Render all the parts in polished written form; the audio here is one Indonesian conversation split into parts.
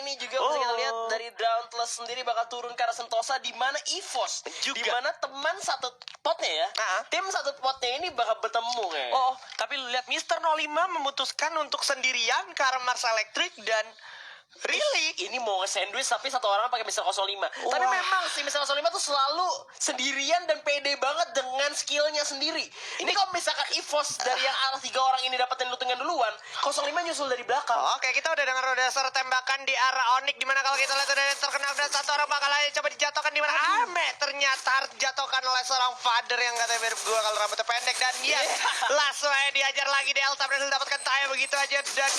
ini juga bisa kita lihat dari Dauntless sendiri bakal turun ke arah Sentosa, di mana EVOS juga, di mana teman satu potnya ya, tim satu potnya ini bakal bertemu ya. Tapi lihat Mister 05 memutuskan untuk sendirian ke arah Mars Electric dan ini mau nge-sandwich tapi satu orang pakai Mister 05. Tapi memang si Mister 05 tuh selalu sendirian dan pede banget dengan skillnya sendiri. Ini kalau misalkan EVOS dari yang arah 3 orang ini dapetin lootingan duluan, 05 nyusul dari belakang. Oke, kita udah dengar dasar tembakan di arah Onyx, dimana kalau kita lihat ada terkena dan satu orang bakal aja coba dijatuhkan, dimana ternyata harus dijatuhkan oleh seorang father yang katanya mirip gue kalau rambutnya pendek, dan langsung aja diajar lagi. Delta berhasil dapatkan tayang begitu aja, dan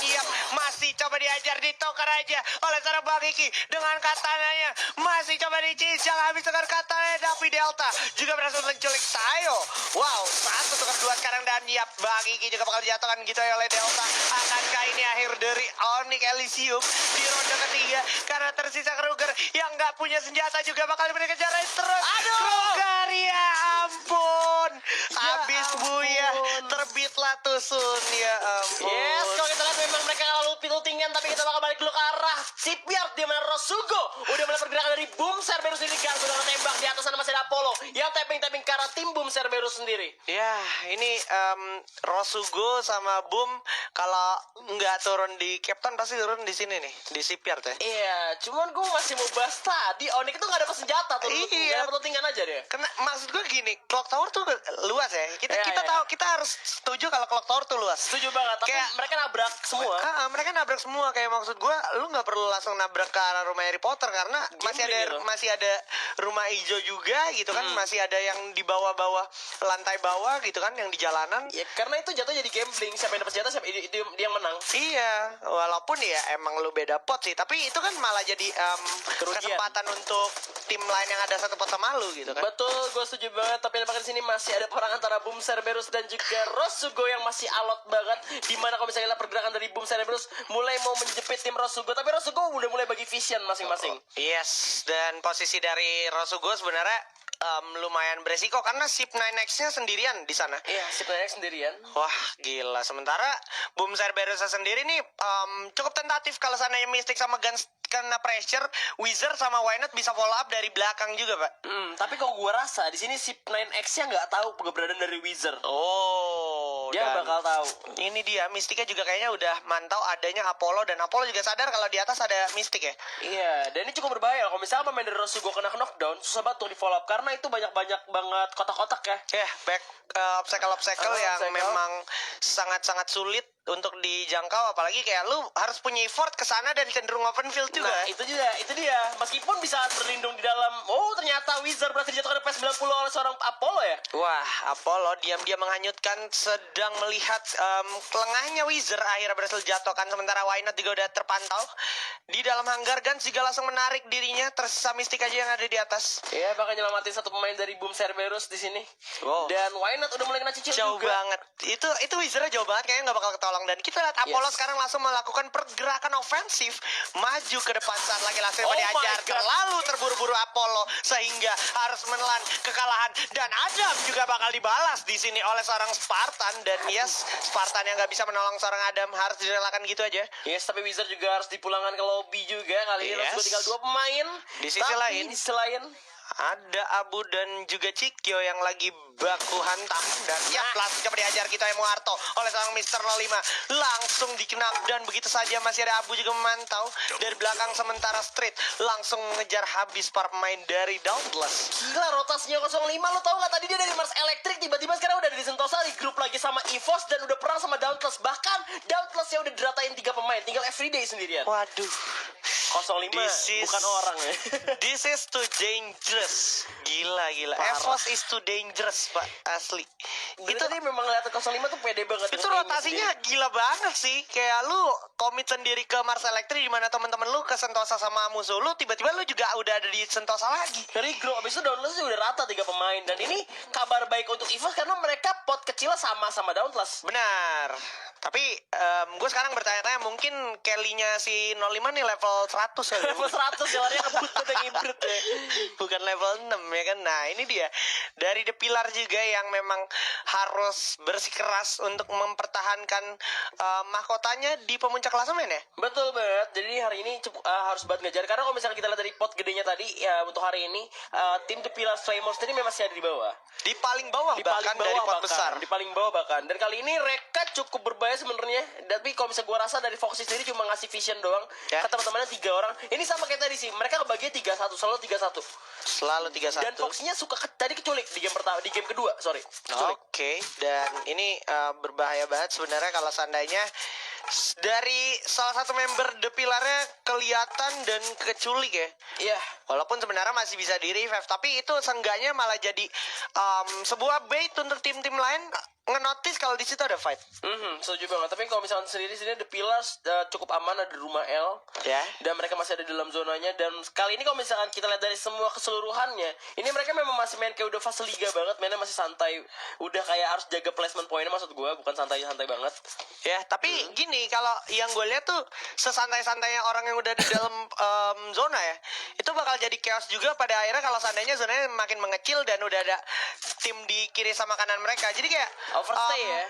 masih coba diajar, ditukar aja oleh seorang Bang Iki dengan katananya, masih coba dicincang habis dengan katananya, tapi Delta juga berhasil menculik Tayo. Wow, satu tukar dua sekarang, dan Bang Iki juga bakal dijatuhkan gitu ya oleh Delta. Akankah ini akhir dari Onyx Elysium di ronde ketiga, karena tersisa Kruger yang nggak punya senjata juga bakal dikejar terus. Kruger, ya ampun, habis buya, terbitlah tusun, ya ampun. Yes, kalau kita lihat memang mereka lalu lootingan, tapi kita bakal balik dulu ke arah shipyard, di mana Rosugo udah mulai pergerakan dari Boom Cerberus ini, kan sudah tembak. Di atas sana masih ada Apollo yang tapping ke arah tim Boom Cerberus sendiri. Ya, ini Rosugo sama Boom kalau nggak turun di Captain pasti turun di sini nih, di shipyard ya. Iya, cuman gue masih mau bahas tadi Onyx itu nggak dapat senjata tuh. Iya, dapat lootingan aja deh. Karena maksud gue gini, Clock Tower tuh luas ya. Kita tahu, kita harus setuju kalau Clock Tower tuh luas. Setuju banget. Tapi kayak mereka nabrak semua. Mereka nabrak semua, kayak maksud gue, lu nggak perlu langsung nabrak ke arah rumah Harry Potter karena masih ada rumah hijau juga gitu kan, masih ada yang di bawah-bawah lantai bawah gitu kan, yang di jalanan. Ya, karena itu jatuh jadi gambling, siapa yang dapat senjata siapa itu dia yang menang. Iya, walaupun ya emang lu beda pot sih, tapi itu kan malah jadi kesempatan untuk tim lain yang ada satu pot sama lu gitu kan. Betul, gue setuju banget. Tapi nampaknya di sini masih ada perang antara Boom Cerberus dan juga Rosugo yang masih alot banget. Dimana kalau misalnya pergerakan dari Boom Cerberus mulai mau menjepit tim Rosugo, tapi Rosugo udah mulai bagi vision masing-masing. Yes, dan posisi dari Rosugo sebenarnya lumayan beresiko karena Ship 9X-nya sendirian di sana. Iya, Ship 9X sendirian. Wah, gila. Sementara Boom Cerberus sendiri nih cukup tentatif kalau sananya Mystic sama Guns kena pressure, Wizard sama Wynot bisa follow up dari belakang juga, Pak. Tapi kalau gue rasa di sini Ship 9X-nya nggak tahu keberadaan dari Wizard. Dia bakal tahu. Ini dia, Mystic-nya juga kayaknya udah mantau adanya Apollo, dan Apollo juga sadar kalau di atas ada Mystic ya. Iya, dan ini cukup berbahaya. Kalau misalnya pemain dari Rosugo kena knockdown, susah banget untuk di follow up karena itu banyak banget kotak-kotak ya. Ya, back obstacle yang memang sangat-sangat sulit untuk dijangkau, apalagi kayak lu harus punya effort ke sana dan cenderung open field juga. Nah, itu dia. Meskipun bisa berlindung di dalam, ternyata Wizard berhasil dijatuhkan ke PS90 oleh seorang Apollo ya. Wah, Apollo diam-diam menghanyutkan, sedang melihat lengahnya Wizard akhirnya berhasil dijatuhkan, sementara Wynot juga udah terpantau di dalam hanggar. Guns juga langsung menarik dirinya, tersisa Mystic aja yang ada di atas. Ya, bakal nyelamatin satu pemain dari Boom Cerberus di sini. Dan Wynot udah mulai kena cicil jauh juga. Banget. Itu Wizard jauh banget, kayaknya nggak bakal ketolong. Dan kita lihat Apollo sekarang langsung melakukan pergerakan ofensif maju ke depan saat lagi langsung diajar. Terlalu terburu-buru Apollo sehingga harus menelan kekalahan, dan Adam juga bakal dibalas di sini oleh seorang Spartan. Dan Spartan yang nggak bisa menolong seorang Adam harus direlakan gitu aja. Tapi Wizard juga harus dipulangkan ke lobby juga. Kali ini tinggal 2 pemain. Di sisi lain ada Abu dan juga Cikyo yang lagi baku hantam, dan langsung coba diajar kita Muarto oleh seorang Mister 05, langsung dikenal, dan begitu saja masih ada Abu juga memantau dari belakang, sementara Street langsung mengejar habis para pemain dari Dauntless. Gila, rotasinya 05, lo tau gak tadi dia dari Mars Electric, tiba-tiba sekarang udah di Sentosa, di grup lagi sama EVOS, dan udah perang sama Dauntless. Bahkan Dauntless ya udah diratain 3 pemain, tinggal Everyday sendirian. Waduh, 05 bukan orang ya. This is too dangerous. Gila. EVOS is too dangerous, Pak. Asli. Itu nih memang lihat 05 tuh pede banget. Itu rotasinya gila banget sih. Kayak lu komit sendiri ke Mars Electric, di mana teman-teman lu ke Sentosa sama musuh lu, tiba-tiba lu juga udah ada di Sentosa lagi. Dari grup abis itu Dauntless udah rata 3 pemain, dan ini kabar baik untuk EVOS karena mereka pot kecilnya sama Dauntless. Benar. Tapi gue sekarang bertanya-tanya, mungkin Kelly-nya si 05 nih level 100 ya. Level 100 jalannya ngebut dan ngibrit ya. Bukan level 6 ya kan. Nah, ini dia dari The Pillar juga yang memang harus bersikeras untuk mempertahankan mahkotanya di pemuncak klasemen ya. Betul banget. Jadi hari ini harus banget ngejar karena kalau misalnya kita lihat dari pot gedenya tadi ya untuk hari ini tim The Pillars Famous ini memang masih ada di bawah. Di paling bawah bahkan dari pot besar. Di paling bawah bahkan. Dan kali ini Reka cukup berbahaya sebenarnya. Tapi kalau misalnya gua rasa dari Foxy sendiri cuma ngasih vision doang Ya. ke teman-temannya 3 orang. Ini sama kayak tadi sih. Mereka kebagi 3-1, selalu 3-1. Selalu 3-1. Dan Foxy-nya suka tadi keculik di game pertama, di game kedua, sorry. Keculik. Oke, dan ini berbahaya banget sebenarnya kalau seandainya dari salah satu member The Pillar-nya kelihatan dan keculik ya. Iya. Walaupun sebenarnya masih bisa di revive, tapi itu seenggaknya malah jadi sebuah bait untuk tim-tim lain ngenotis kalau di situ ada fight. Setuju banget. Tapi kalau misalnya sendiri The Pillars cukup aman, ada di rumah L. Ya. Dan mereka masih ada di dalam zonanya. Dan kali ini kalau misalkan kita lihat dari semua keseluruhannya, ini mereka memang masih main kayak udah fase liga banget, mainnya masih santai. Udah kayak harus jaga placement poinnya, maksud gue, bukan santai-santai banget. Ya, tapi gini, kalau yang gue lihat tuh sesantai-santainya orang yang udah di dalam zona ya, itu bakal jadi chaos juga pada akhirnya kalau seandainya zonanya makin mengecil dan udah ada tim di kiri sama kanan mereka. Jadi kayak Overstay ya.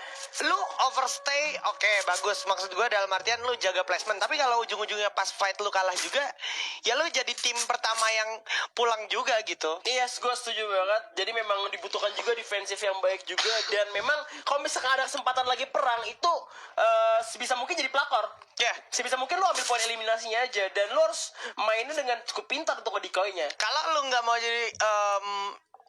Lu overstay, oke, bagus. Maksud gue dalam artian lu jaga placement. Tapi kalau ujung-ujungnya pas fight lu kalah juga, ya lu jadi tim pertama yang pulang juga gitu. Iya, gue setuju banget. Jadi memang dibutuhkan juga defensif yang baik juga. Dan memang kalau misalkan ada kesempatan lagi perang itu sebisa mungkin jadi pelakor. Ya, Sebisa mungkin lu ambil poin eliminasinya aja. Dan lu harus mainnya dengan cukup pintar untuk ngedecoy-nya. kalau lu nggak mau jadi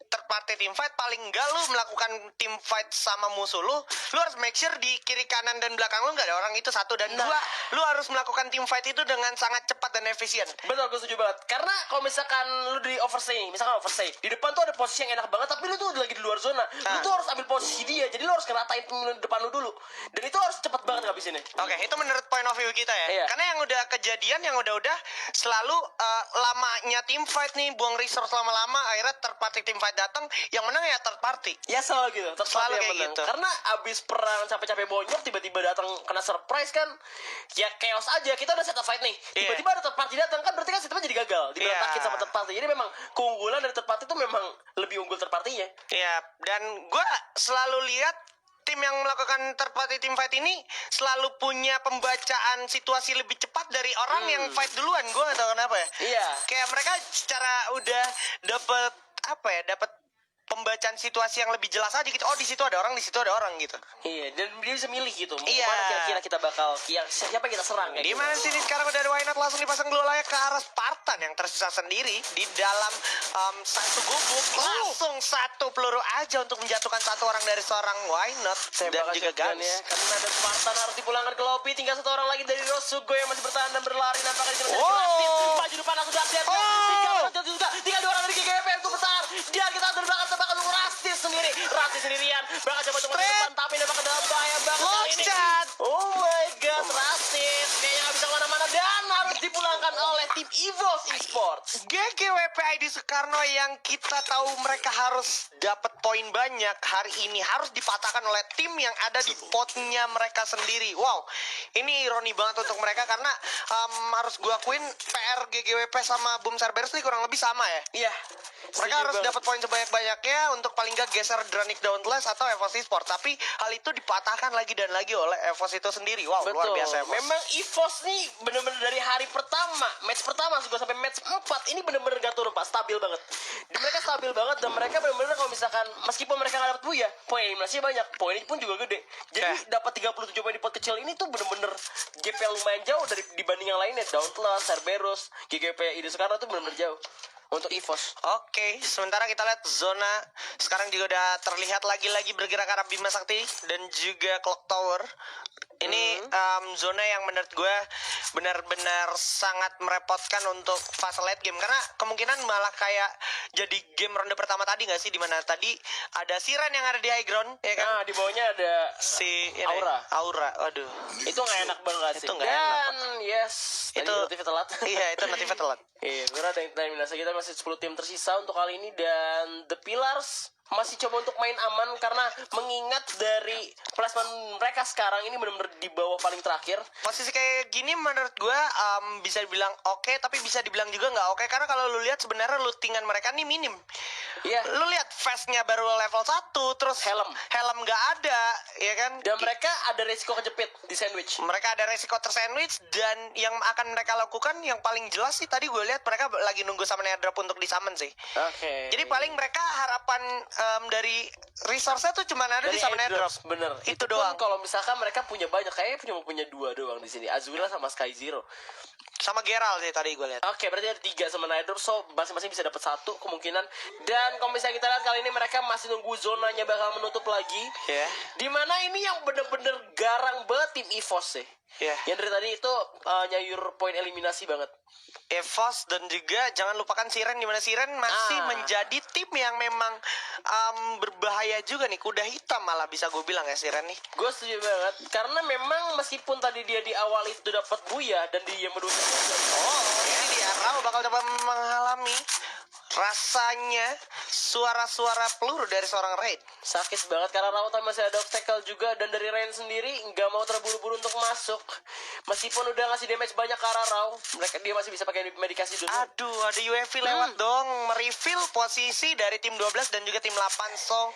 third party team fight, paling enggak lu melakukan team fight sama musuh lu harus make sure di kiri kanan dan belakang lu nggak ada orang, itu satu. Dan dua, lu harus melakukan team fight itu dengan sangat cepat dan efisien. Betul, gue setuju banget. Karena kalau misalkan lu di overstay nih, misalkan overstay, di depan tuh ada posisi yang enak banget, tapi lu tuh lagi di luar zona. Lu tuh harus ambil posisi dia, jadi lu harus ngeratain tim depan lu dulu. Dan itu harus cepat banget ngabisinnya. Oke, itu menurut point of view kita ya. Iya. Karena yang udah kejadian, yang udah selalu lamanya team fight nih, buang resource lama-lama, akhirnya third party team fight datang, yang menang ya third party. Ya selalu gitu, Selalu yang kayak menang. gitu. Karena abis perang capek-capek bonyok, tiba-tiba datang kena surprise kan, ya chaos aja. Kita udah set up fight nih, Iya. tiba-tiba ada third party datang kan, berarti kan sistemnya jadi gagal, diberantakin Iya. sama third party. Jadi memang keunggulan dari third party itu memang lebih unggul third party-nya. Iya, dan gue selalu lihat tim yang melakukan third party team fight ini selalu punya pembacaan situasi lebih cepat dari orang yang fight duluan. Gue gak tahu kenapa ya. Iya. Kayak mereka secara udah dapet apa ya, dapet pembacaan situasi yang lebih jelas aja gitu. Oh, di situ ada orang, di situ ada orang gitu. Iya, dan dia bisa milih gitu. Iya. Mana kira-kira kita bakal, siapa yang kita serang kayak Di gitu. mana sini sekarang udah ada Why Not langsung dipasang glow layak ke arah Spartan yang tersisa sendiri di dalam satu gubuk. Langsung satu peluru aja untuk menjatuhkan satu orang dari seorang Why Not dan juga Gans Gans. ya. Karena ada Spartan harus dipulangkan ke lobby. Tinggal satu orang lagi dari Rosugo yang masih bertahan dan berlari. Nampaknya di jalan plastik. Maju depan langsung Daxian. Tinggal dua orang dari GGP untuk bertahan. Dia kita terbakar Rastis sendiri. Rastis sendirian. Bakal coba untuk masuk depan. Tapi dia bakal dalam bahaya banget kali ini. Loncat. Oh my god, Rastis. Kayaknya gak bisa kemana-mana. Dan harus dipulangkan oleh tim EVOS Esports. GGWP ID Soekarno yang kita tahu mereka harus dapat poin banyak hari ini harus dipatahkan oleh tim yang ada di potnya mereka sendiri. Wow, ini ironi banget untuk mereka karena harus gua akuin PR GGWP sama Boom Cerberus ini kurang lebih sama ya. Iya. Mereka harus dapat poin sebanyak-banyaknya untuk paling gak geser Dranic Dauntless atau EVOS Esports. Tapi hal itu dipatahkan lagi dan lagi oleh EVOS itu sendiri. Wow, luar biasa EVOS. Memang EVOS nih bener-bener dari hari pertama, match pertama juga sampai match 4 ini bener-bener gak turun, Pak. Stabil banget. Dan mereka stabil banget dan mereka bener-bener kalau misalkan meskipun mereka gak dapet buya, poin eliminasinya banyak, poinnya pun juga gede. Jadi dapat 37 poin di pot kecil ini tuh bener-bener gap yang lumayan jauh dari dibanding yang lainnya. Dauntless, Cerberus, GGP, ID Soekarno tuh bener-bener jauh untuk EVOS. Oke, sementara kita lihat zona sekarang juga udah terlihat lagi-lagi bergerak ke arah Bima Sakti dan juga Clock Tower. Ini zona yang menurut gue benar-benar sangat merepotkan untuk fase late game karena kemungkinan malah kayak jadi game ronde pertama tadi nggak sih, dimana tadi ada Siren yang ada di high ground ya kan? Nah, di bawahnya ada Si ini, Aura. Waduh. Itu gak enak banget sih. Itu nggak Dan yes, Itu notifnya telat. Iya, itu notifnya telat. Iya, benar ada eliminasi kita masih 10 tim tersisa untuk kali ini dan The Pillars masih coba untuk main aman karena mengingat dari placement mereka sekarang ini benar-benar di bawah paling terakhir. Posisi kayak gini menurut gue bisa dibilang oke, tapi bisa dibilang juga nggak oke. Karena kalau lu lihat sebenarnya lootingan mereka nih minim. Iya. Lu lihat vestnya baru level 1, terus helm nggak ada, ya kan? Dan mereka ada resiko kejepit di sandwich. Mereka ada resiko tersandwich, dan yang akan mereka lakukan yang paling jelas sih tadi gue lihat mereka lagi nunggu summon airdrop untuk di-summon sih. Oke. Jadi paling mereka harapan dari resource-nya tuh cuma ada di summon airdrop. Bener. Itu pun doang. Kalau misalkan mereka punya banyak, kayaknya punya 2 doang di sini. Azura sama Sky Zero. Sama Geralt sih tadi gue lihat. Oke, berarti ada 3 sama airdrop, so masing-masing bisa dapat 1 kemungkinan. Dan kalau misalnya kita lihat kali ini mereka masih nunggu zonanya bakal menutup lagi. Ya. Dimana ini yang bener-bener garang banget tim EVOS sih. Yang dari tadi itu nyayur poin eliminasi banget. EVOS dan juga jangan lupakan Siren, dimana Siren masih menjadi tim yang memang berbahaya juga nih. Kuda hitam malah bisa gue bilang ya Siren nih. Gue setuju banget karena memang meskipun tadi dia di awal itu dapat buya dan dia medusa. Ini dia Rao bakal coba mengalami rasanya suara-suara peluru dari seorang Raid. Sakit banget karena Rautan masih ada obstacle juga, dan dari Rain sendiri nggak mau terburu-buru untuk masuk. Meskipun udah ngasih damage banyak ke arah Rau, dia masih bisa pakai medikasi dulu. Aduh, ada UAV lewat dong, merefill posisi dari tim 12 dan juga tim 8. So,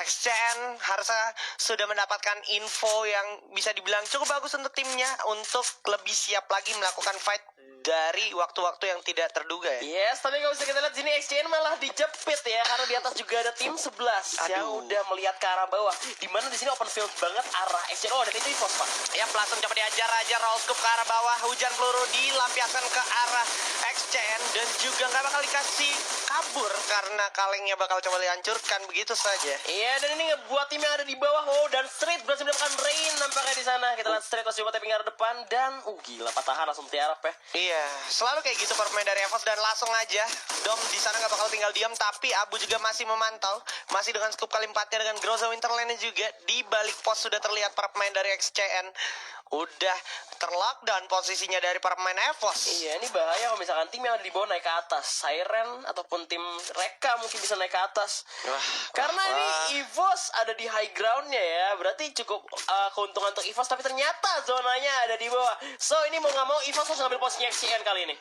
XCN harusnya sudah mendapatkan info yang bisa dibilang cukup bagus untuk timnya untuk lebih siap lagi melakukan fight dari waktu-waktu yang tidak terduga ya. Yes, tapi kalau bisa kita lihat sini XCN malah dijepit ya, karena di atas juga ada tim 11 yang udah melihat ke arah bawah. Dimana di sini open field banget arah XCN. Oh, dan itu EVOS, Pak. Ya, langsung coba diajar aja roll scoop ke arah bawah. Hujan peluru dilampiaskan ke arah XCN dan juga nggak bakal dikasih kabur karena kalengnya bakal coba dihancurkan begitu saja. Iya, dan ini ngebuat tim yang ada di bawah. Oh, dan Street berhasil mendapatkan Rain nampaknya di sana. Kita lihat Street masih coba tapping arah depan dan gila, patahan langsung tiarap ya. Iya, selalu kayak gitu permain dari EVOS, dan langsung aja Dom di sana nggak bakal tinggal diam, tapi Abu juga masih memantau, masih dengan scoop kali 4-nya dengan Groza Winterland juga di balik pos sudah terlihat para pemain dari XCN udah terlockdown posisinya dari para pemain EVOS. Iya, ini bahaya kalau misalkan tim yang ada di bawah naik ke atas. Siren ataupun tim Reka mungkin bisa naik ke atas. Karena ini EVOS ada di high groundnya ya, berarti cukup keuntungan untuk EVOS, tapi ternyata zonanya ada di bawah. So ini mau nggak mau EVOS harus ngambil posisinya XCN kali ini.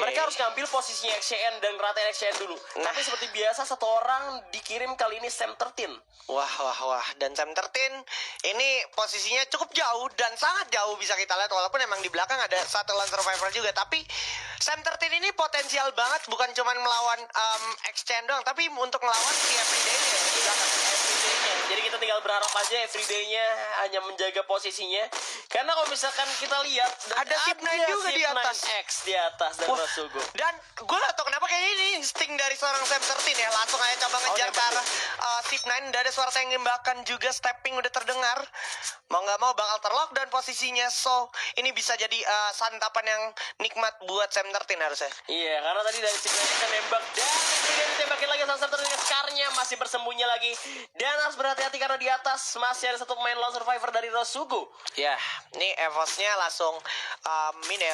Mereka harus ngambil posisinya XCN dan ngeratain XCN dulu. Tapi seperti biasa satu orang dikirim, kali ini Sam 13. Wah, dan Sam 13 ini posisinya cukup jauh dan sangat jauh bisa kita lihat, walaupun emang di belakang ada satu lone survivor juga, tapi Sam 13 ini potensial banget, bukan cuma melawan XCN doang, tapi untuk melawan si everyday-nya di belakang. Jadi kita tinggal berharap aja everyday-nya hanya menjaga posisinya. Karena kalau misalkan kita lihat ada Zip9 juga di atas. X di atas dan Rasugo. Dan gue gak tau kenapa kayaknya ini insting dari seorang Sam 13 ya. Langsung aja coba ngejar ke arah Zip9. Udah ada suara tembakan juga, stepping udah terdengar. Mau gak mau bakal terlockdown posisinya. So ini bisa jadi santapan yang nikmat buat Sam 13 harusnya. Iya, karena tadi dari Zip9 kita nembak dan kemudian ditembakin lagi sama Sam 13 dengan Scar-nya masih bersembunyi lagi. Dan harus berhati-hati karena di atas masih ada satu pemain lone survivor dari Rasugo. Ya, ini EVOS-nya langsung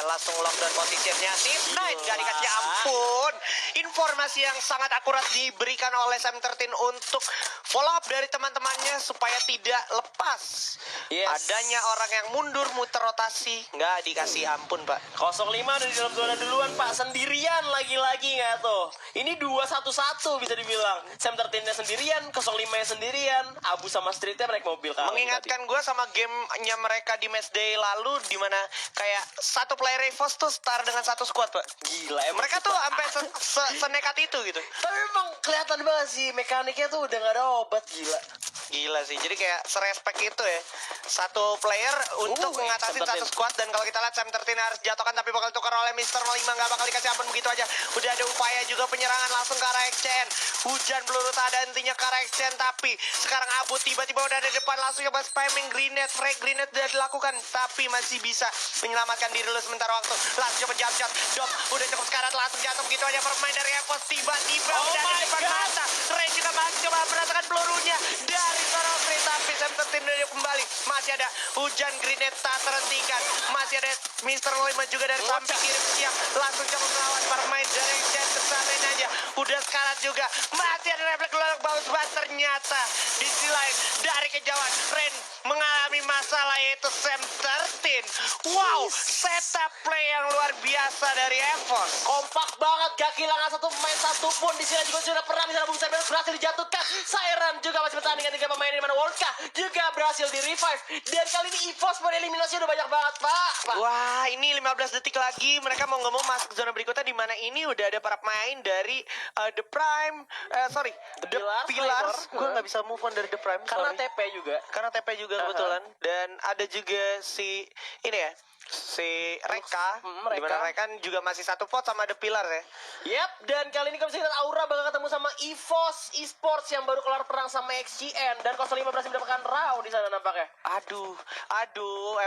langsung lockdown posisinya. Zip9 gak dikasih ampun. Informasi yang sangat akurat diberikan oleh Sam 13 untuk follow up dari teman-temannya supaya tidak lepas. Adanya orang yang mundur muter rotasi, nggak dikasih ampun, Pak. 05 ada di dalam zona duluan, Pak, sendirian lagi-lagi nggak tuh. Ini 2-1-1 bisa dibilang. Sam 13-nya sendirian, 05-nya sendirian, Abu sama Street-nya naik mobil kan. Mengingatkan gue sama gamenya mereka di matchday lalu, dimana kayak satu player EVOS tuh setara dengan satu squad, Pak. Gila, mereka tuh sampai senekat itu gitu. Tapi memang kelihatan banget sih mekaniknya tuh udah nggak ada obat. Gila sih, jadi kayak serespek itu ya satu player untuk mengatasi satu squad. Dan kalau kita lihat Sam 13 harus jatuhkan, tapi bakal tukar oleh Mr. 05, nggak bakal dikasih ampun begitu aja. Udah ada upaya juga penyerangan langsung ke arah XCN. Hujan peluru tak ada hentinya ke arah XCN, tapi sekarang Abu tiba-tiba udah ada di depan, langsung coba spamming grenade, frag grenade udah dilakukan, tapi masih bisa menyelamatkan diri dulu sementara waktu. Langsung coba jump shot, Dom udah cukup sekarat, langsung jatuh begitu aja permain dari EVOS. Tiba-tiba udah ada di depan mata. Ray juga masih coba merasakan pelurunya dari seorang Free, tapi Sam 13 udah kembali. Masih ada hujan grenade tak terhentikan, masih ada Mr. 05 juga dari samping kiri siap langsung coba melawan para pemain dari XCN. Kesarin aja udah udah sekarat juga. Masih ada refleks gelolak bagus banget ternyata. Di sisi lain dari kejauhan Ren mengalami masalah yaitu Sam 13. Wow, setup play yang luar biasa dari Evos. Kompak banget, gak kehilangan satu pemain satupun. Di sini juga sudah pernah bisa Bung Cyber berhasil dijatuhkan. Siren juga masih bertahan dengan 3 pemain di mana Wolka juga berhasil di revive. Dan kali ini EVOS pada eliminasi udah banyak banget, Pak. Wah, ini 15 detik lagi. Mereka mau nggak mau masuk zona berikutnya di mana ini udah ada para pemain dari The Prime. The Pillars. Gue nggak bisa move on dari The Prime. Karena sorry. TP juga. Karena TP juga kebetulan. Dan ada juga si ini ya, si Reka. Reka. Dimana Reka juga masih satu vote sama The Pillar ya. Yap, dan kali ini kalau bisa lihat Aura bakal ketemu sama EVOS Esports yang baru kelar perang sama XGN. Dan 05 berhasil mendapatkan Rao di sana nampaknya. Aduh,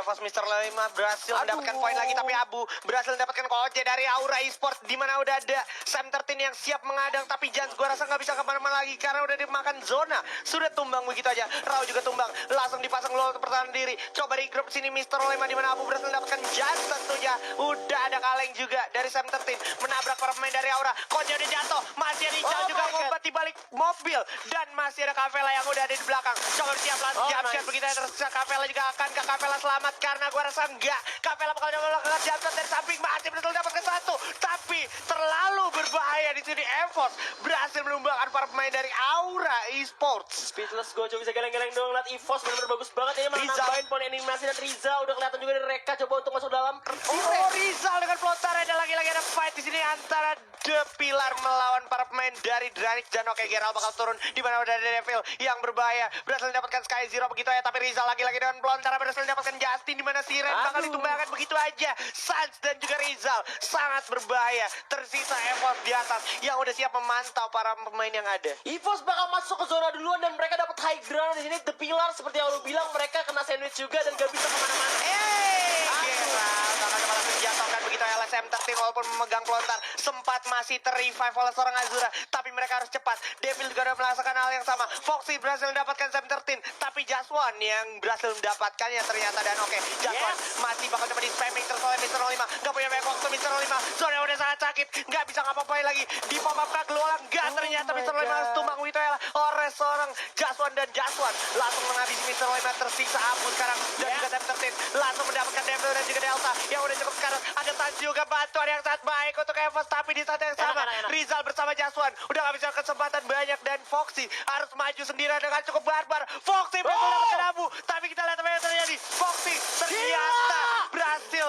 Evos Mr. 5 berhasil Aduh. mendapatkan poin lagi, tapi Abu berhasil mendapatkan koje dari Aura Esports, di mana udah ada Sam 13 yang siap mengadang, tapi Jans gua rasa nggak bisa kemana-mana lagi karena udah dimakan zona, sudah tumbang begitu aja. Rao juga tumbang, langsung dipasang low untuk pertahanan diri. Coba di grup sini Mr. 5 di mana Abu berhasil mendapatkan Jans tentunya. Udah ada kaleng juga dari Sam 13 menabrak para pemain dari Aura. Koje udah jatuh, masih ada Ical juga ngumpet di balik mobil, dan masih ada Kavela yang udah ada di belakang. Coba siap langsung jump begitu ya, terus Kavela juga akan ke Kavela selamat karena gua rasa enggak. Kavela bakal coba melakukan jump dari samping, masih berhasil dapatkan satu, tapi terlalu berbahaya di sini. Evos berhasil menumbangkan para pemain dari Aura Esports. Speedless Gojo bisa geleng-geleng dong. Lihat EVOS benar-benar bagus banget. Ini malah Rizal. nambahin poin animasi, dan Rizal udah kelihatan juga dari Reka coba untuk masuk dalam. Oh, Rizal dengan pelontar, ada lagi-lagi ada fight di sini antara The Pillar melawan para pemain dari Dranik, dan oke, Geralt bakal turun di mana udah ada Devil yang berbahaya, berhasil mendapatkan Sky Zero begitu ya, tapi Rizal lagi-lagi dengan pelontar berhasil mendapatkan Justin di mana Siren bakal ditumbangkan begitu aja. Sans dan juga Rizal sangat berbahaya. Tersisa Evos di atas yang udah siap memantau para pemain yang ada. EVOS bakal masuk ke zona duluan dan mereka dapat high ground di sini. The Pillar seperti yang lu bilang, mereka kena sandwich juga dan gak bisa kemana-mana. Geralt akan malah menjatuhkan begitu ya. LSM 13 walaupun memegang pelontar sempat masih terrevive oleh seorang Azura, tapi mereka harus cepat. Devil juga udah melakukan hal yang sama. Foxy berhasil mendapatkan Sam 13, tapi Jaswan yang berhasil mendapatkannya ternyata. Dan oke, Jaswan masih bakal coba di spamming terus oleh Mr. 05. Gak punya banyak waktu Mr. 05. Zona udah sangat sakit, gak bisa ngapa-ngapain lagi. Di pop up kak gelolang, gak ternyata Mr. 5 harus tumbang begitu ya oleh seorang Jaswan, dan Jaswan langsung menghabisi Mr. 5. Tersisa Abu sekarang dan juga Sam 13 langsung mendapatkan Devil dan juga Delta yang udah cukup sekarang. Ada Tans juga, bantuan yang sangat baik untuk Evos, tapi di saat yang sama Rizal bersama Jaswan udah gak bisa kesempatan banyak, dan Foxy harus maju sendirian dengan cukup barbar. Foxy berhasil mendapatkan Abu, tapi kita lihat apa yang terjadi. Foxy ternyata berhasil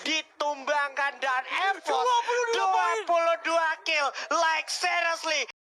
ditumbangkan, dan Evos 22 kill, like seriously